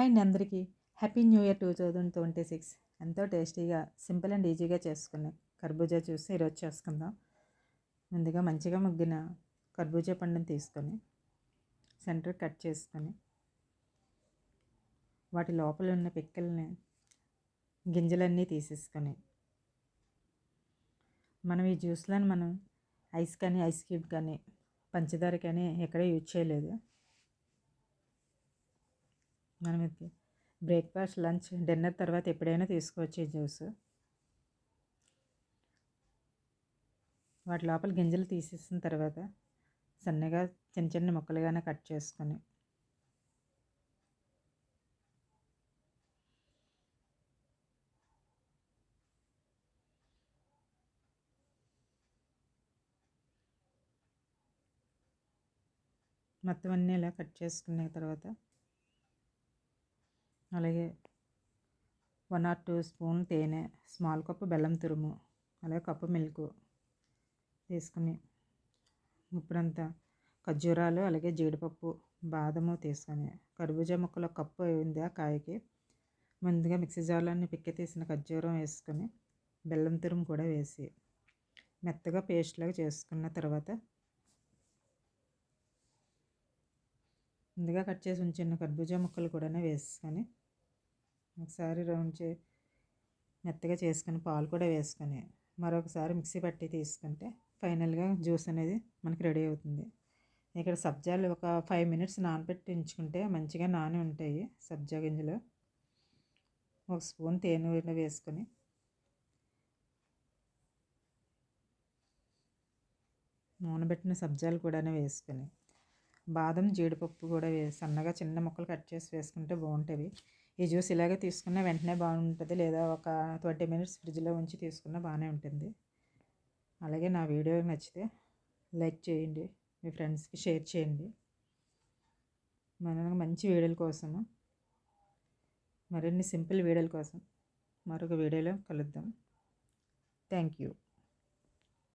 Hi అండి అందరికీ. Happy new year 2026. ఎంతో టేస్టీగా సింపుల్ అండ్ ఈజీగా చేసుకునే కర్బూజా జ్యూస్ ఈరోజు చేసుకుందాం. ముందుగా మంచిగా మగ్గిన కర్బూజా పండుని తీసుకొని సెంటర్ కట్ చేసుకొని వాటి లోపల ఉన్న పిక్కల్ని గింజలన్నీ తీసేసుకొని మనం ఈ జ్యూస్లను మనం ఐస్ కానీ ఐస్ క్యూబ్ కానీ పంచదార కానీ ఎక్కడ యూజ్ చేయలేదు. మనం ఇది బ్రేక్ఫాస్ట్, లంచ్, డిన్నర్ తర్వాత ఎప్పుడైనా తీసుకోవచ్చు ఈ జ్యూస్. వాటి లోపల గింజలు తీసేసిన తర్వాత సన్నగా చిన్న చిన్న ముక్కలుగానే కట్ చేసుకొని మొత్తం అన్నీ ఇలా కట్ చేసుకున్న తర్వాత అలాగే 1 or 2 స్పూన్ తేనె, స్మాల్ కప్పు బెల్లం తురుము, అలాగే కప్పు మిల్క్ తీసుకుని ఇప్పుడంతా ఖర్జూరాలు అలాగే జీడిపప్పు, బాదము తీసుకొని కర్బూజా ముక్కలు కప్పు అయింది ఆ కాయకి. ముందుగా మిక్సీ జార్లోని పిక్కి తీసిన ఖర్జూరం వేసుకొని బెల్లం తురుము కూడా వేసి మెత్తగా పేస్ట్ లాగా చేసుకున్న తర్వాత ముందుగా కట్ చేసి ఉంచిన కర్బూజా ముక్కలు కూడా వేసుకొని ఒకసారి మెత్తగా చేసుకుని పాలు కూడా వేసుకొని మరొకసారి మిక్సీ పట్టి తీసుకుంటే ఫైనల్గా జ్యూస్ అనేది మనకి రెడీ అవుతుంది. ఇక్కడ సబ్జాలు ఒక 5 minutes నానబెట్టి ఉంచుకుంటే మంచిగా నాని ఉంటాయి. సబ్జా గింజలు 1 స్పూన్ తేనె వేసుకొని నానబెట్టిన సబ్జాలు కూడా వేసుకొని బాదం, జీడిపప్పు కూడా సన్నగా చిన్న ముక్కలు కట్ చేసి వేసుకుంటే బాగుంటుంది. ఈ జ్యూస్ ఇలాగే తీసుకున్న వెంటనే బాగుంటుంది, లేదా ఒక 20 minutes ఫ్రిడ్జ్లో ఉంచి తీసుకున్న బాగానే ఉంటుంది. అలాగే నా వీడియో నచ్చితే లైక్ చేయండి, మీ ఫ్రెండ్స్కి షేర్ చేయండి. మన మంచి వీడియోల కోసము, మరిన్ని సింపుల్ వీడియోల కోసం మరొక వీడియోలో కలుద్దాం. Thank you.